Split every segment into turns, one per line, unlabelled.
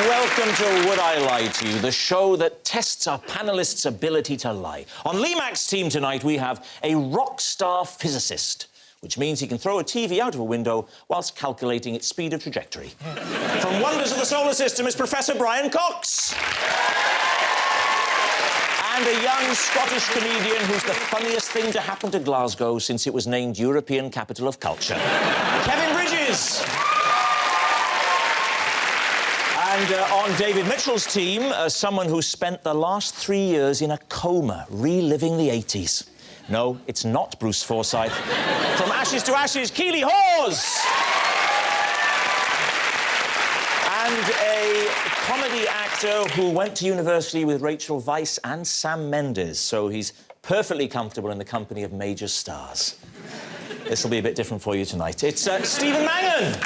welcome to Would I Lie to You, the show that tests our panellists' ability to lie. On Lee Mack's team tonight, we have a rock star physicist, which means he can throw a TV out of a window whilst calculating its speed of trajectory. From Wonders of the Solar System is Professor Brian Cox. And a young Scottish comedian who's the funniest thing to happen to Glasgow since it was named European Capital of Culture. Kevin Bridges. And on David Mitchell's team, someone who spent the last 3 years in a coma, reliving the 80s. No, it's not Bruce Forsyth. From Ashes to Ashes, Keeley Hawes! And a comedy actor who went to university with Rachel Weisz and Sam Mendes, so he's perfectly comfortable in the company of major stars. This will be a bit different for you tonight. It's Stephen Mangan!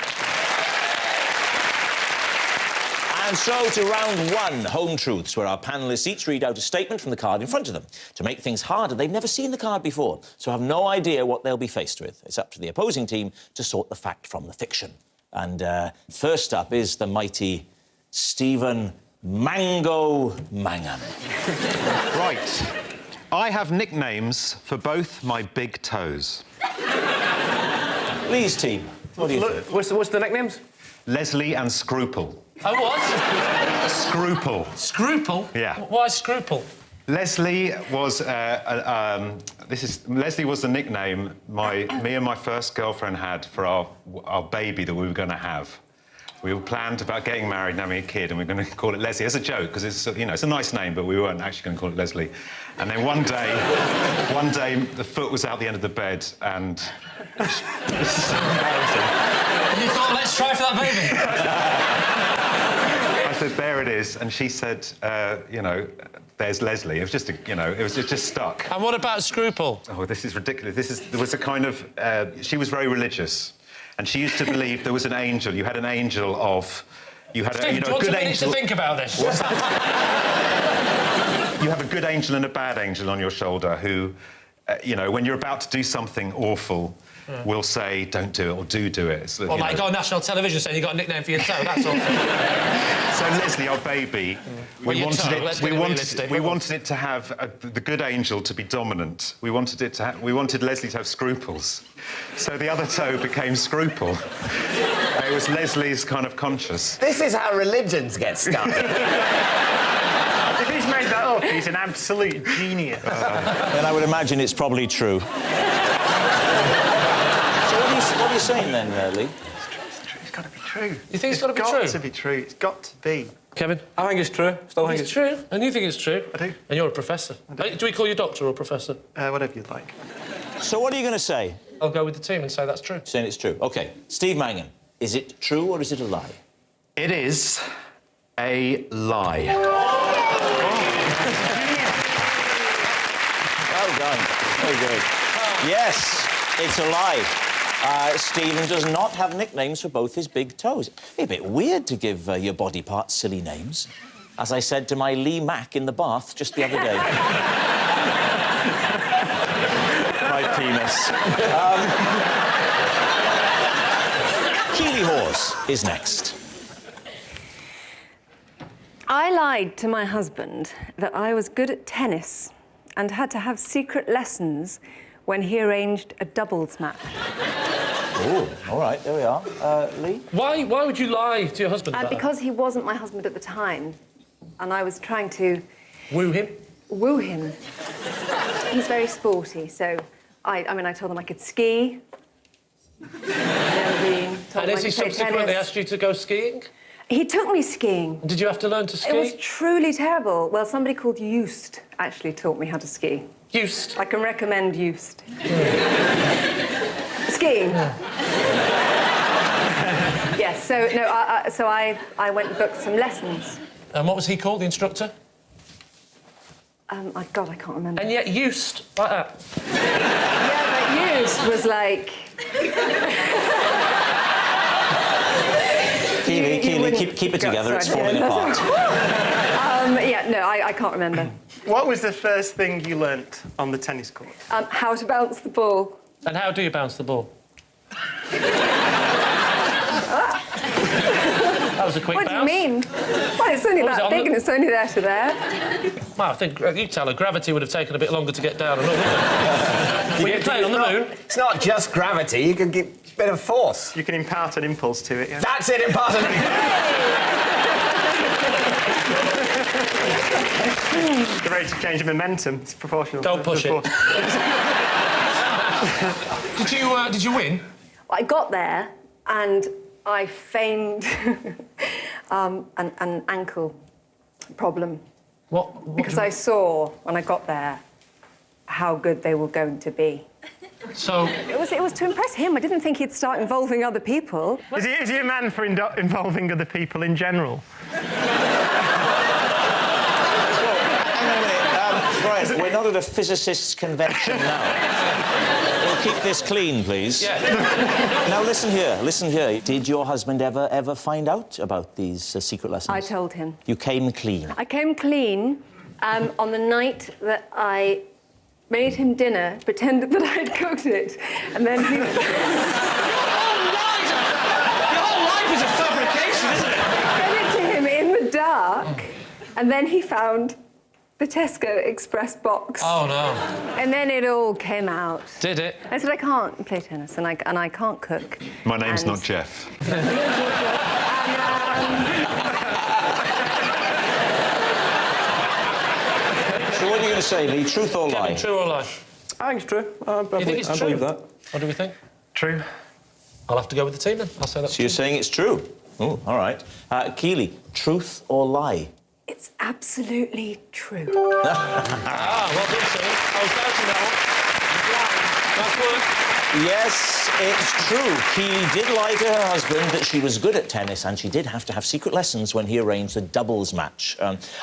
And so to round one, Home Truths, where our panellists each read out a statement from the card in front of them. To make things harder, they've never seen the card before, so have no idea what they'll be faced with. It's up to the opposing team to sort the fact from the fiction. And first up is the mighty Stephen Mango Mangan.
Right. I have nicknames for both my big toes.
Lee's team, what do you think?
What's the nicknames?
Leslie and Scruple.
Oh, what?
Scruple.
Scruple?
Yeah.
Why Scruple?
Leslie was Leslie was the nickname me and my first girlfriend had for our baby that we were going to have. We were planned about getting married and having a kid, and we were going to call it Leslie as a joke because it's it's a nice name, but we weren't actually going to call it Leslie. And then one day the foot was out the end of the bed, and this is so embarrassing.
And you thought, let's try for that baby.
I said, there it is, and she said, there's Leslie. It was just, it just stuck.
And what about Scruple?
Oh, this is ridiculous. There was a kind of... she was very religious, and she used to believe there was an angel. You had an angel of... You had
Steve,
a
do you want
good
a minute
angel...
to think about this?
What's that? You have a good angel and a bad angel on your shoulder who, when you're about to do something awful... will say, don't do it, or do it. So,
well, like, go on national television saying you got a nickname for your toe, that's all.
So, Leslie, our baby, we wanted it to have the good angel to be dominant. We wanted Leslie to have scruples. So the other toe became Scruple. It was Leslie's kind of conscience.
This is how religions get started.
If he's made that up, he's an absolute genius.
Then I would imagine it's probably true. What are you saying then, Lee?
It's got to be true.
You think it's got to be true?
It's got to be true. It's got to be.
Kevin?
I think it's true. Still think
it's true. And you think it's true?
I do.
And you're a professor. Do we call you doctor or professor?
Whatever you'd like.
So what are you going to say?
I'll go with the team and say that's true.
Saying it's true. OK. Steve Mangan, is it true or is it a lie?
It is a lie.
Well done. Very good. Yes, it's a lie. Stephen does not have nicknames for both his big toes. It'd be a bit weird to give your body parts silly names. As I said to my Lee Mack in the bath just the other day. My penis. Keeley Hawes is next.
I lied to my husband that I was good at tennis and had to have secret lessons when he arranged a doubles match.
Oh, all right, there we are. Lee?
Why would you lie to your husband about
Because he wasn't my husband at the time, and I was trying to...
Woo him?
Woo him. He's very sporty, so I told him I could ski.
And has he subsequently asked you to go skiing?
He took me skiing.
Did you have to learn to ski?
It was truly terrible. Well, somebody called Just actually taught me how to ski.
Just?
I can recommend Just. Skiing. Yes, so, no, I went and booked some lessons.
And what was he called, the instructor?
God, I can't remember.
And yet Just, like that.
Yeah, but Just was like...
Keeley, keep it together, it's falling apart.
Yeah, no, I can't remember.
What was the first thing you learnt on the tennis court?
How to bounce the ball.
And how do you bounce the ball? That was a quick
What
bounce.
do you mean? Well, it's only
What was it,
that
on
big
the-
and it's only there to there.
Well, I think you tell her gravity would have taken a bit longer to get down and all, wouldn't it? When you're playing on the moon.
It's not just gravity. You can get a bit of force.
You can impart an impulse to it, yeah.
That's it, important.
The rate of change of momentum is proportional.
Don't
to
push
the
it.
force.
Did you win?
I got there and I feigned an ankle problem
What
because I saw when I got there how good they were going to be.
So,
It was to impress him. I didn't think he'd start involving other people.
Is he a man for involving other people in general?
Right, we're not at a physicists' convention now. We'll keep this clean, please.
yeah.
Now, listen here. Did your husband ever find out about these secret lessons?
I told him.
You came clean.
I came clean on the night that I made him dinner, pretended that I'd cooked it, and then he...
Your whole life is a fabrication, isn't it?
fed it to him in the dark, and then he found the Tesco Express box.
Oh, no.
And then it all came out.
Did it?
I said, I can't play tennis and I can't cook.
My name's
And-
not Jeff.
So what are you going to say, Lee? Truth or lie?
Kevin, true or lie?
I think it's true. I
think it's true?
believe that.
What do we think?
True.
I'll have to go with the team then. I'll say that.
So you're saying it's true? Oh, all right. Keeley, truth or lie?
It's absolutely true.
Well done, Steve. I was doubting that one. Nice work.
Yes, it's true. Keeley did lie to her husband that she was good at tennis and she did have to have secret lessons when he arranged a doubles match.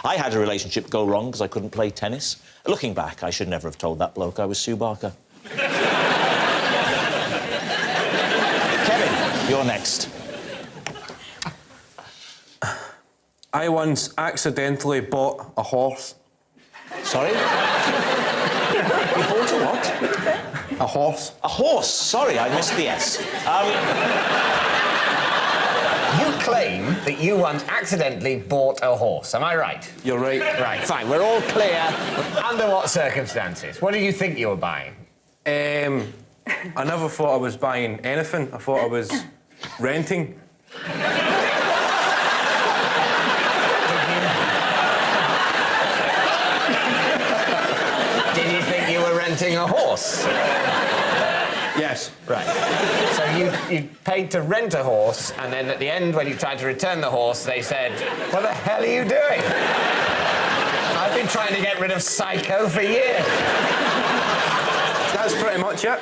I had a relationship go wrong because I couldn't play tennis. Looking back, I should never have told that bloke I was Sue Barker. Kevin, you're next.
I once accidentally bought a horse.
Sorry? You bought a what?
A horse.
A horse. Sorry, I missed the S.
You claim that you once accidentally bought a horse. Am I right?
You're right.
Right, fine. We're all clear. Under what circumstances? What did you think you were buying?
I never thought I was buying anything. I thought I was renting.
Did you think you were renting a horse?
Yes.
Right. So you paid to rent a horse, and then at the end, when you tried to return the horse, they said, "What the hell are you doing? I've been trying to get rid of Psycho for years."
That's pretty much it.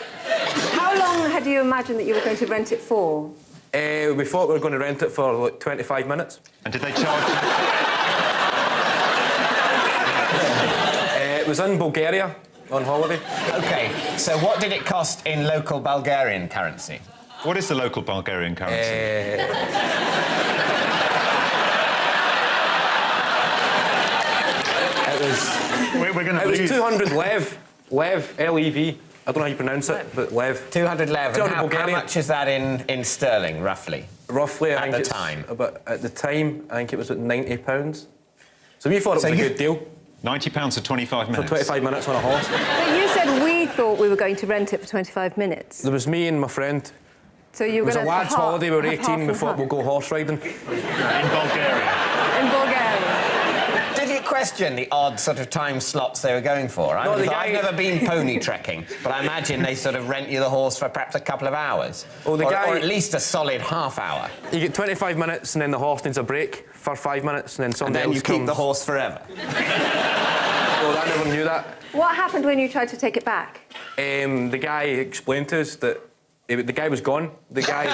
How long had you imagined that you were going to rent it for?
We thought we were going to rent it for like 25 minutes.
And did they charge?
It was in Bulgaria on holiday.
Okay, so what did it cost in local Bulgarian currency?
What is the local Bulgarian currency?
It was.
We're going to
It was
lose.
200 lev. Lev, L-E-V. I don't know how you pronounce it, but lev.
200 lev.
200
And how
Bulgarian.
much is that in sterling, roughly?
Roughly, I
At
think
the
it's
time.
at the time, I think it was at £90. So we thought it
So
was a
you-
good deal
£90 for 25
for
minutes.
25 minutes on a horse.
But you said we thought we were going to rent it for 25 minutes.
There was me and my friend.
So you
It
were
was a
going
lad's holiday, we were 18, we thought
we
we'll go horse riding.
In Bulgaria.
in Bulgaria.
Did you question the odd sort of time slots they were going for?
No, the
I've
guy-
never been pony trekking, but I imagine they sort of rent you the horse for perhaps a couple of hours.
Oh, the
or,
guy-
or at least a solid half hour.
You get 25 minutes and then the horse needs a break for 5 minutes and then
And
somebody
then
else
you keep
comes.
the horse forever.
Oh, I never knew that.
What happened when you tried to take it back?
The guy explained to us that the guy was gone. The guy...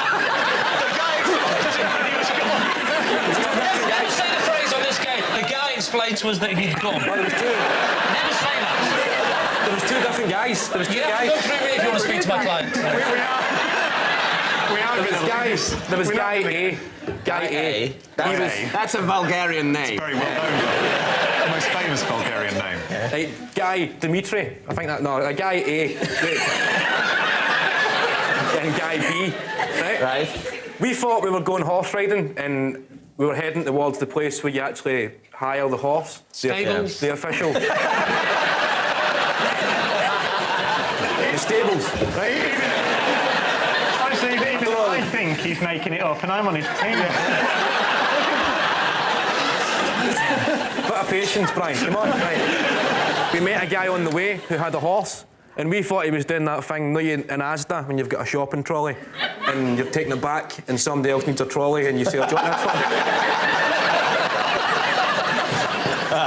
Never say the phrase on this game. The guy explained to us that he'd gone.
Oh, there was two.
Never say that.
There was two different guys. There was two
You have to
guys.
go through me if you want to speak to my client.
We are
There was
going to
guys. There was guy A. Guy A.
That's a Vulgarian name.
Very well known. The most famous Bulgarian name.
Right, guy Dimitri. I think that... No, guy A. And guy B. Right?
Right.
We thought we were going horse riding and we were heading towards the place where you actually hire the horse.
Stables?
The official... the stables.
Right? Honestly, even I think he's making it up, and I'm on his team.
Bit of patience, Brian. Come on, right. We met a guy on the way who had a horse, and we thought he was doing that thing, you know, in Asda, when you've got a shopping trolley, and you're taking it back, and somebody else needs a trolley, and you say, "Oh, do you want this one?"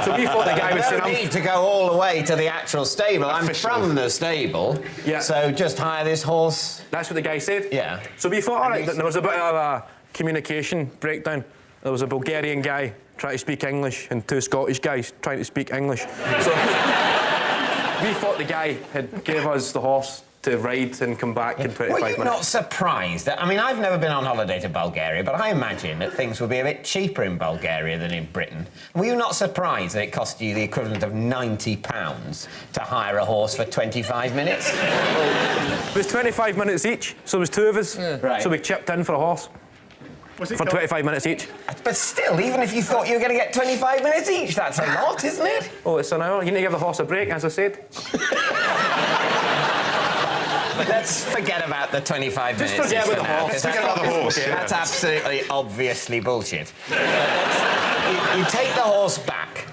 So we thought the guy was saying,
"I don't need to go all the way to the actual stable. I'm from the stable,
Yeah.
so just hire this horse."
That's what the guy said.
Yeah.
So we thought, all right, there was a bit of a communication breakdown. There was a Bulgarian guy trying to speak English and two Scottish guys trying to speak English. So we thought the guy had gave us the horse to ride and come back in 25
Were
minutes.
you not surprised that... I mean, I've never been on holiday to Bulgaria, but I imagine that things would be a bit cheaper in Bulgaria than in Britain. Were you not surprised that it cost you the equivalent of £90 to hire a horse for 25 minutes?
It was 25 minutes each, so it was two of us.
Right.
So we chipped in for a horse
Was it
for
called-
25 minutes each.
But still, even if you thought you were going to get 25 minutes each, that's a lot, isn't it?
Oh, it's an hour. You need to give the horse a break, as I said.
Let's forget about the 25 minutes.
Just forget
for
about the
now,
horse.
'cause
Forget
that's
about the horse, yeah.
That's absolutely, obviously bullshit. You take the horse back.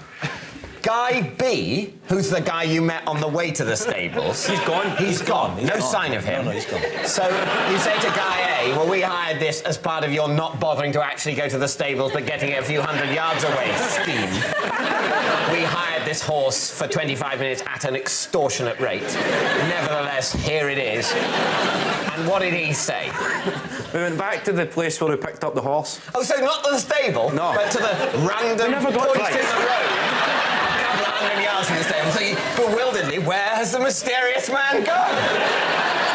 Guy B, who's the guy you met on the way to the stables...
He's gone.
He's gone.
He's
No
gone.
sign of him.
No, he's gone.
So you say to Guy A, well, we hired this as part of your not bothering to actually go to the stables but getting it a few hundred yards away scheme. We hired this horse for 25 minutes at an extortionate rate. Nevertheless, here it is. And what did he say?
We went back to the place where we picked up the horse.
Oh, so not to the stable,
No.
but to the random
never got
point
right.
in the road. A couple of hundred yards from the stable. So you, bewilderedly, where has the mysterious man gone?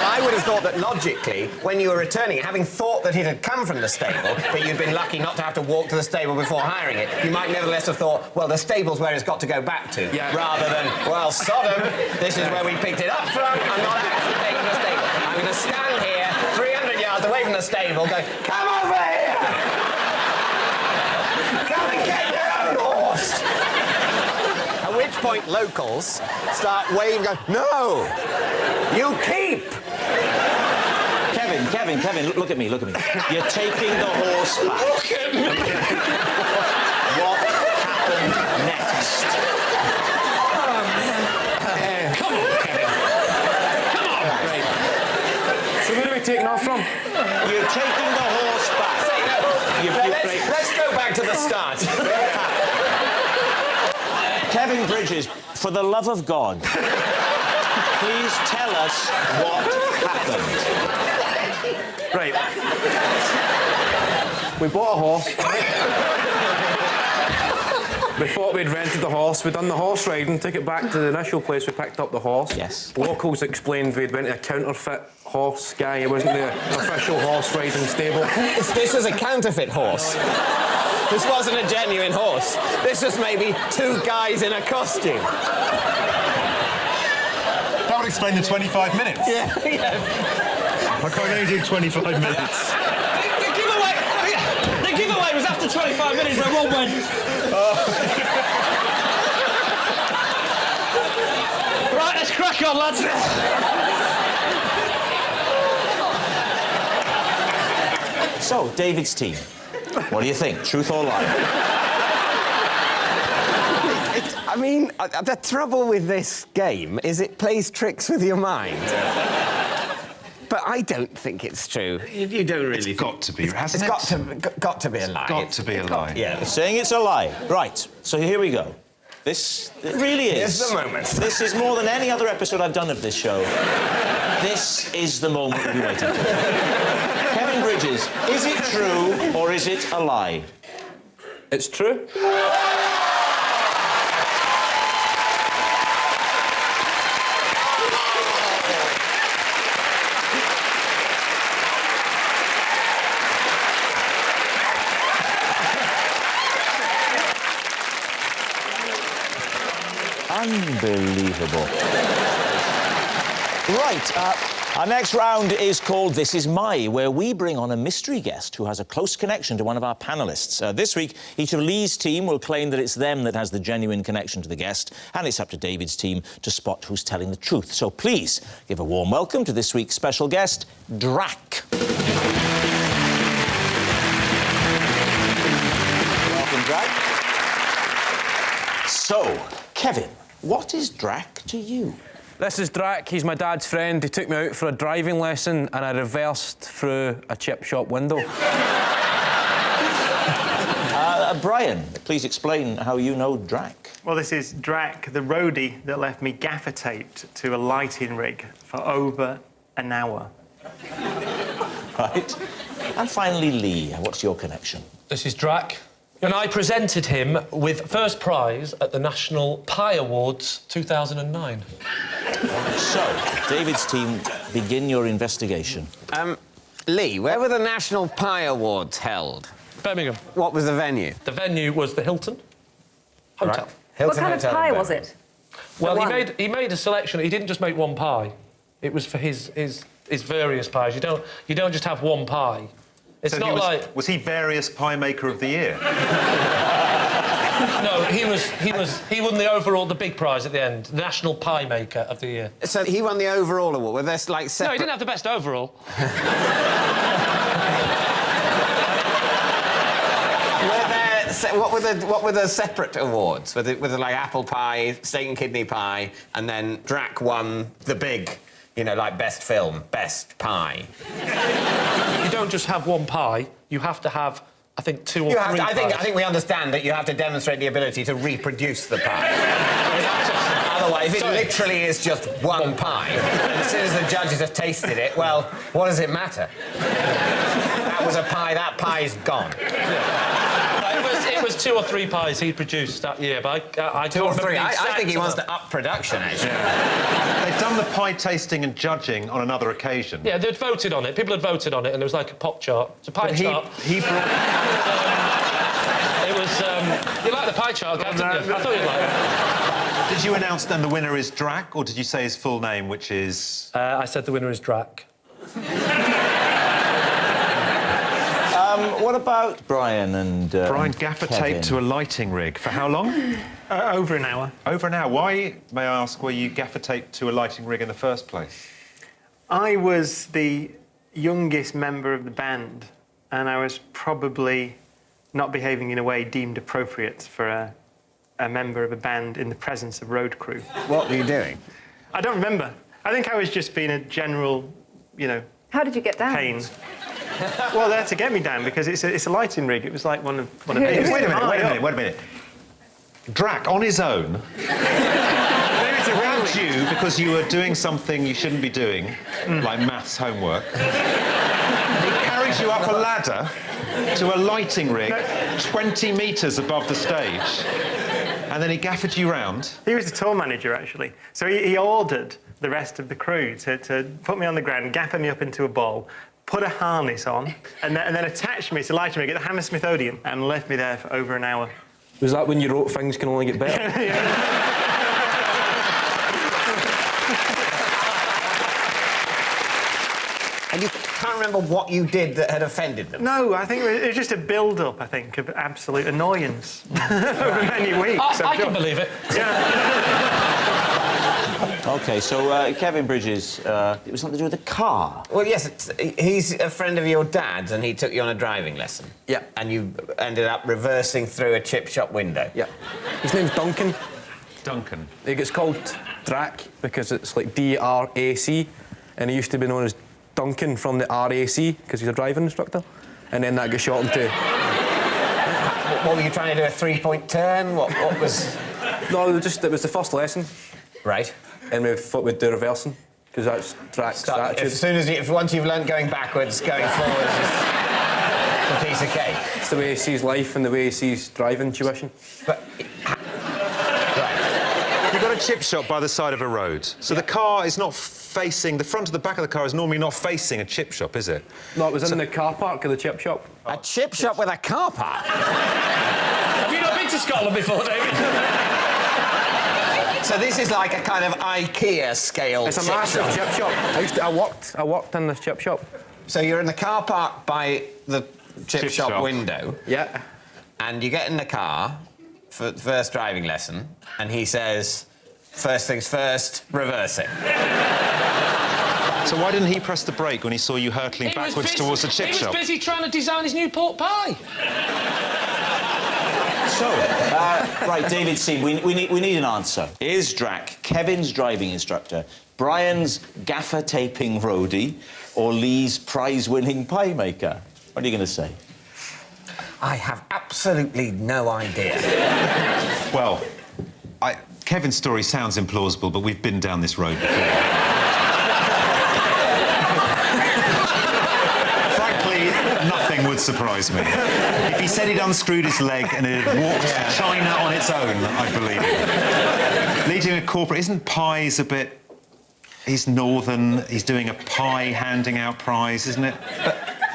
I would have thought that logically, when you were returning it, having thought that it had come from the stable, but you'd been lucky not to have to walk to the stable before hiring it, you might nevertheless have thought, well, the stable's where it's got to go back to,
Yeah.
rather than, well, Sodom, this is where we picked it up from, I'm not actually taking the stable. I'm going to stand here, 300 yards away from the stable, go, come over here! Come and get your own horse! At which point locals start waving, going, no! You keep!
Kevin, look at me. You're taking the horse back.
Look at me!
What happened next?
Come on, Kevin. Come on!
Right. So where are we taking off from?
You're taking the horse back.
Let's go back to the start.
Kevin Bridges, for the love of God, please tell us what happened.
Right. We bought a horse. We thought we'd rented the horse. We'd done the horse riding, took it back to the initial place we picked up the horse.
Yes.
Locals explained we'd went to a counterfeit horse guy. It wasn't the official horse riding stable.
This was a counterfeit horse. This wasn't a genuine horse. This was maybe two guys in a costume.
That would explain the 25 minutes.
Yeah.
I can only do 25 minutes.
The giveaway was after 25 minutes, and Rob went. Right, let's crack on, lads.
So, David's team. What do you think? Truth or lie?
I mean, the trouble with this game is it plays tricks with your mind. But I don't think it's true. You don't really.
It's got to be, hasn't
It's
it?
got to be a lie.
Got to be a lie.
Yeah.
Saying it's a lie. Right, so here we go. It really is.
Here's the moment.
This is more than any other episode I've done of this show. This is the moment we've been waiting for. Kevin Bridges, is it true or is it a lie?
It's true.
Unbelievable. Right, Our next round is called This Is My, where we bring on a mystery guest who has a close connection to one of our panellists. This week, each of Lee's team will claim that it's them that has the genuine connection to the guest, and it's up to David's team to spot who's telling the truth. So please give a warm welcome to this week's special guest, Drac. Welcome, Drac. So, Kevin, what is Drac to you?
This is Drac. He's my dad's friend. He took me out for a driving lesson and I reversed through a chip shop window.
Brian, please explain how you know Drac.
Well, this is Drac, the roadie that left me gaffer taped to a lighting rig for over an hour.
Right. And finally, Lee, what's your connection?
This is Drac. And I presented him with first prize at the National Pie Awards 2009.
So, David's team, begin your investigation.
Lee, where were the National Pie Awards held?
Birmingham.
What was the venue?
The venue was the Hilton Hotel.
Right. Hilton
What kind
Hotel
of
in
pie
Birmingham.
was it?
Well,
The one?
he made a selection. He didn't just make one pie. It was for his various pies. You don't just have one pie. It's
So
not like...
Was he various pie maker of the year?
No, he won the big prize at the end, the National Pie Maker of the Year.
So he won the overall award. Were there like separate...
No, he didn't have the best overall.
What were the separate awards? Were there like apple pie, steak and kidney pie, and then Drac won the big, you know, like best film, best pie.
You don't just have one pie. You have to have, I think, two or three pies.
I think we understand that you have to demonstrate the ability to reproduce the pie. Otherwise, it literally is just one pie. And as soon as the judges have tasted it, well, what does it matter? That was a pie. That pie's gone.
It was two or three pies he produced that year, but I
Two or three. I think he wants to up production, actually.
They've done the pie tasting and judging on another occasion.
Yeah, they'd voted on it. People had voted on it, and there was like a pop chart. It's a pie chart.
He brought...
It was... you like the pie chart, Gav, didn't you? I thought you'd like it.
Did you announce then the winner is Drac, or did you say his full name, which is...
I said the winner is Drac.
What about Brian and
Brian gaffer
Kevin?
taped to a lighting rig. For how long?
Over an hour.
Over an hour. Why, may I ask, were you gaffer taped to a lighting rig in the first place?
I was the youngest member of the band, and I was probably not behaving in a way deemed appropriate for a member of a band in the presence of road crew.
What were you doing?
I don't remember. I think I was just being a general, you know,
How did you get down?
pain. Well, they had to get me down because it's a lighting rig. It was like one of
Who-
these.
Wait a minute. Drac, on his own, grabbed you because you were doing something you shouldn't be doing, like maths homework. He carried you up a ladder to a lighting rig 20 metres above the stage, and then he gaffered you round.
He was the tour manager, actually. So he ordered the rest of the crew to put me on the ground, gaffer me up into a ball, put a harness on, and then attach me to lighting rig at the Hammersmith Odeon and left me there for over an hour.
Was that when you wrote things can only get better?
And you can't remember what you did that had offended them?
No, I think it was just a build-up, I think, of absolute annoyance over many weeks.
I can believe it.
OK, so Kevin Bridges, it was something to do with the car.
Well, yes, he's a friend of your dad's and he took you on a driving lesson.
Yeah.
And you ended up reversing through a chip shop window.
Yeah. His name's Duncan.
Duncan.
He gets called Drac because it's like D-R-A-C, and he used to be known as Duncan from the RAC because he's a driving instructor, and then that got shortened to...
What were you trying to do, a three-point turn? What was...
No, it was the first lesson.
Right.
And we thought we'd do reversing, because that's Drac's attitude.
Once you've learned going backwards, going forwards is a piece of cake.
It's the way he sees life and the way he sees driving tuition.
But...
You've got a chip shop by the side of a road, so the car is not facing... The front of the back of the car is normally not facing a chip shop, is it?
No, it was in the car park of the chip shop.
A chip shop with a car park?
Have you not been to Scotland before, David?
So this is like a kind of IKEA scale
It's a
chip
massive
shop.
chip shop. I worked in this chip shop.
So you're in the car park by the chip shop window.
Yeah.
And you get in the car for the first driving lesson, and he says, first things first, reverse it.
So why didn't he press the brake when he saw you hurtling backwards towards the chip shop?
He was busy trying to design his new pork pie.
So, right, David C, we need an answer. Is Drac Kevin's driving instructor, Brian's gaffer taping roadie, or Lee's prize-winning pie maker? What are you going to say?
I have absolutely no idea.
Well, Kevin's story sounds implausible, but we've been down this road before. Nothing would surprise me. If he said he'd unscrewed his leg and it had walked to China on its own, I'd believe it. Leading a corporate, isn't pies a bit... He's northern, he's doing a pie handing out prize, isn't it?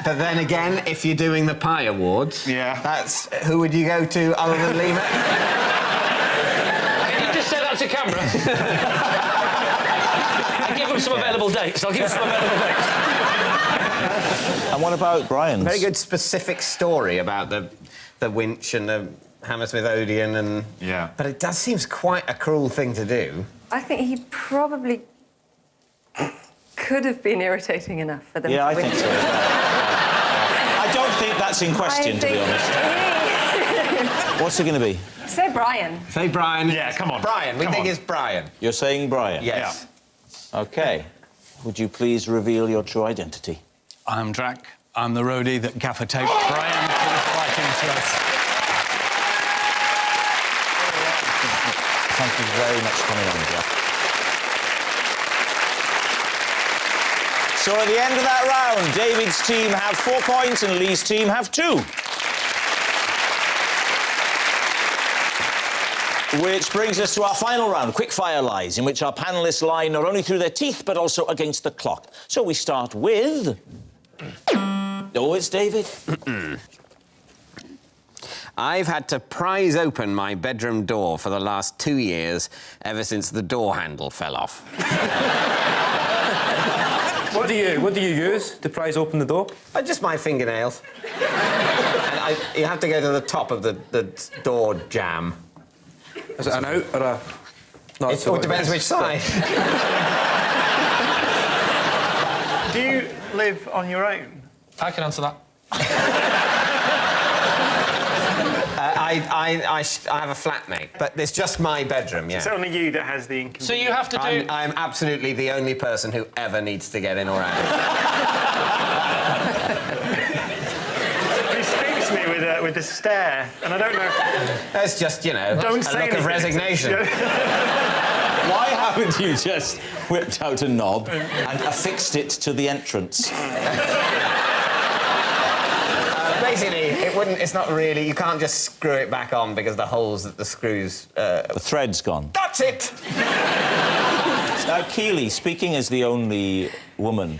But then again, if you're doing the pie awards, that's... Who would you go to other than Lee Mack?
You just say that to camera. I'll give him some available dates.
And what about Brian's?
Very good specific story about the winch and the Hammersmith Odeon and...
Yeah.
But it does seem quite a cruel thing to do.
I think he probably could have been irritating enough for them.
Yeah, I think so as well. I don't think that's in question, to be honest. What's it going to be?
Say Brian.
Say Brian.
Yeah, come on.
Brian, we think it's Brian.
You're saying Brian?
Yes.
Yeah. OK. Would you please reveal your true identity?
I'm Drac. I'm the roadie that gaffer taped Brian to the fighting us.
Thank you very much for coming on, Jack. So at the end of that round, David's team have 4 points and Lee's team have 2. Which brings us to our final round, quickfire lies, in which our panellists lie not only through their teeth, but also against the clock. So we start with... Oh, it's David.
I've had to prise open my bedroom door for the last 2 years, ever since the door handle fell off.
What do you use to prise open the door?
Just my fingernails. And you have to go to the top of the door jamb.
Is it an out or a... No,
It all depends which side.
Do you live on your own?
I can answer that.
I have a flatmate, but it's just my bedroom, yeah.
It's only you that has the inconvenience.
So you have to do...
I'm absolutely the only person who ever needs to get in or out.
He speaks to me with a stare, and I don't know...
That's just, you know,
Don't
a
say
look of
anything.
resignation.
Why haven't you just whipped out a knob and affixed it to the entrance?
Basically, it's not really... You can't just screw it back on because the holes that the screws...
The thread's gone.
That's it!
Keeley, speaking as the only woman,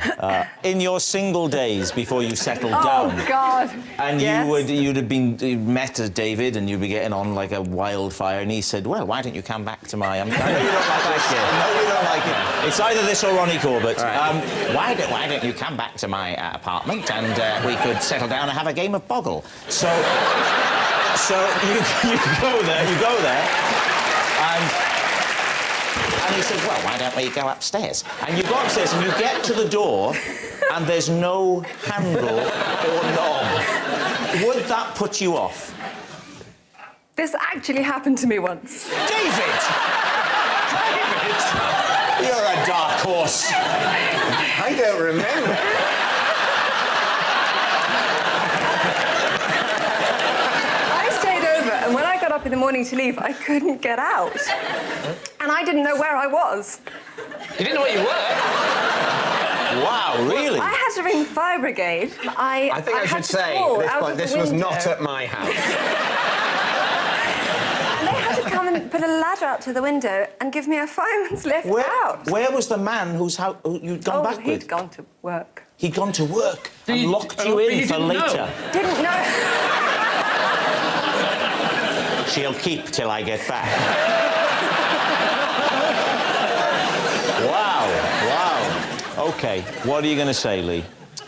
in your single days before you settled down...
Oh, God.
And
Yes.
you'd have been met as David and you'd be getting on like a wildfire and he said, well, why don't you come back to my... I know you don't like this. I know you don't like it. It's either this or Ronnie Corbett.
Right.
Why don't you come back to my apartment and we could settle down and have a game of Boggle? So you go there and he said, well, why don't we go upstairs? And you go upstairs and you get to the door and there's no handle or knob. Would that put you off?
This actually happened to me once.
David! David! You're a dark horse.
I don't remember.
I stayed over, and when I got up in the morning to leave, I couldn't get out. And I didn't know where I was.
You didn't know where you were?
Wow, really?
I had to ring the fire brigade.
I think I
had
should
to
say,
call
at this
out
point,
of the
this was
window.
not at my house.
And they had to come and put a ladder up to the window and give me a fireman's lift out.
Where was the man who you'd gone back with?
He'd gone to work.
He'd gone to work and
you-
locked
oh,
you
but
in
you
for
didn't
later.
know.
Didn't know.
She'll keep till I get back. OK, what are you going to say, Lee?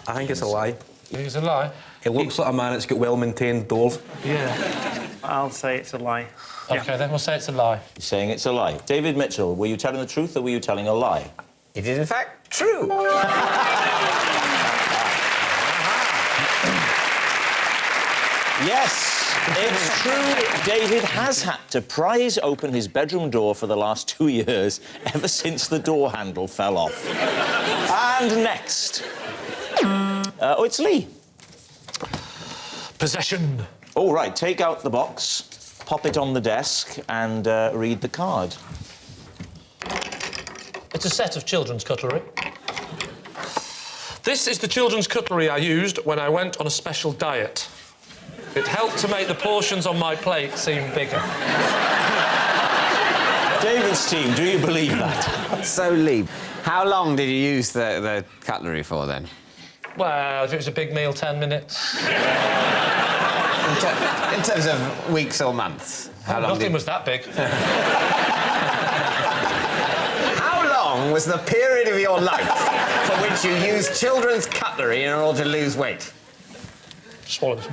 I think it's a lie.
You think it's a lie?
It looks like a man that's got well-maintained doors.
Yeah.
I'll say it's a lie.
OK, then we'll say it's a lie.
You're saying it's a lie. David Mitchell, were you telling the truth or were you telling a lie?
It is, in fact, true.
Yes, it's true. David has had to prise open his bedroom door for the last 2 years, ever since the door handle fell off. And next. Oh, it's Lee.
Possession.
All right, take out the box, pop it on the desk, and read the card.
It's a set of children's cutlery. This is the children's cutlery I used when I went on a special diet. It helped to make the portions on my plate seem bigger.
David's team, do you believe that?
So, Lee, how long did you use the cutlery for, then?
Well, if it was a big meal, 10 minutes.
In terms of weeks or months? How long
Nothing was that big.
How long was the period of your life for which you used children's cutlery in order to lose weight?
Swallow this.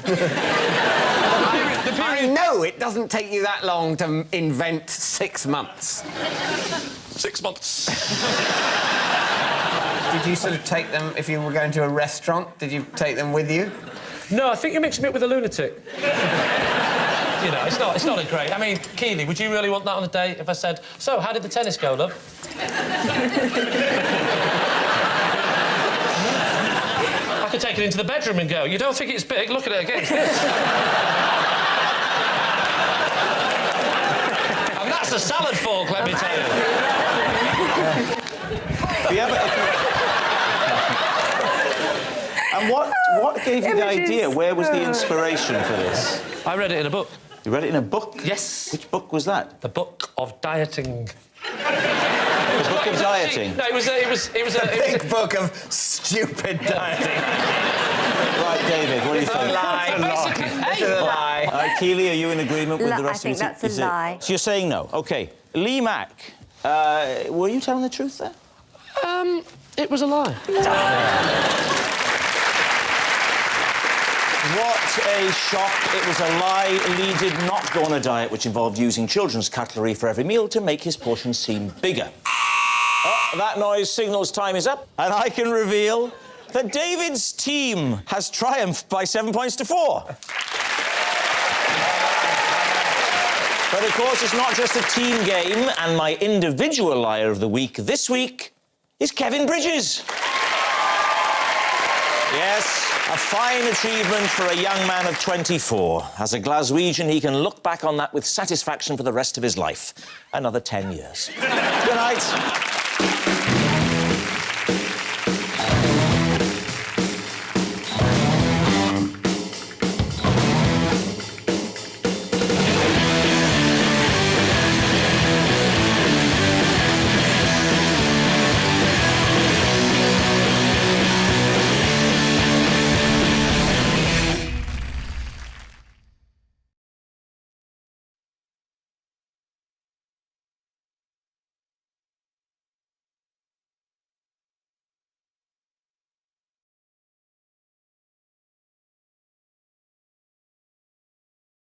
I know it doesn't take you that long to invent 6 months.
6 months.
Did you sort of take them, if you were going to a restaurant, did you take them with you?
No, I think you're mixing me up with a lunatic. You know, it's not a great... I mean, Keeley, would you really want that on a date if I said, so, how did the tennis go, love? I could take it into the bedroom and go, you don't think it's big? Look at it against this. And that's a salad fork, let me tell you.
And what gave you the idea? Where was the inspiration for this?
I read it in a book.
You read it in a book?
Yes.
Which book was that?
The Book of Dieting.
The Book of Dieting?
No, it was a
Big book of stupid dieting.
Right, David, what do you think?
It's a lie. It's a lie.
Keeley, are you in agreement with the rest
I
of
think
us?
that's a lie.
So you're saying no? OK. Lee Mack, were you telling the truth there?
It was a lie.
What a shock. It was a lie. Lee did not go on a diet which involved using children's cutlery for every meal to make his portions seem bigger. Oh, that noise signals time is up, and I can reveal that David's team has triumphed by 7 points to 4. But, of course, it's not just a team game, and my individual liar of the week this week is Kevin Bridges. Yes, a fine achievement for a young man of 24. As a Glaswegian, he can look back on that with satisfaction for the rest of his life. Another 10 years. Good night.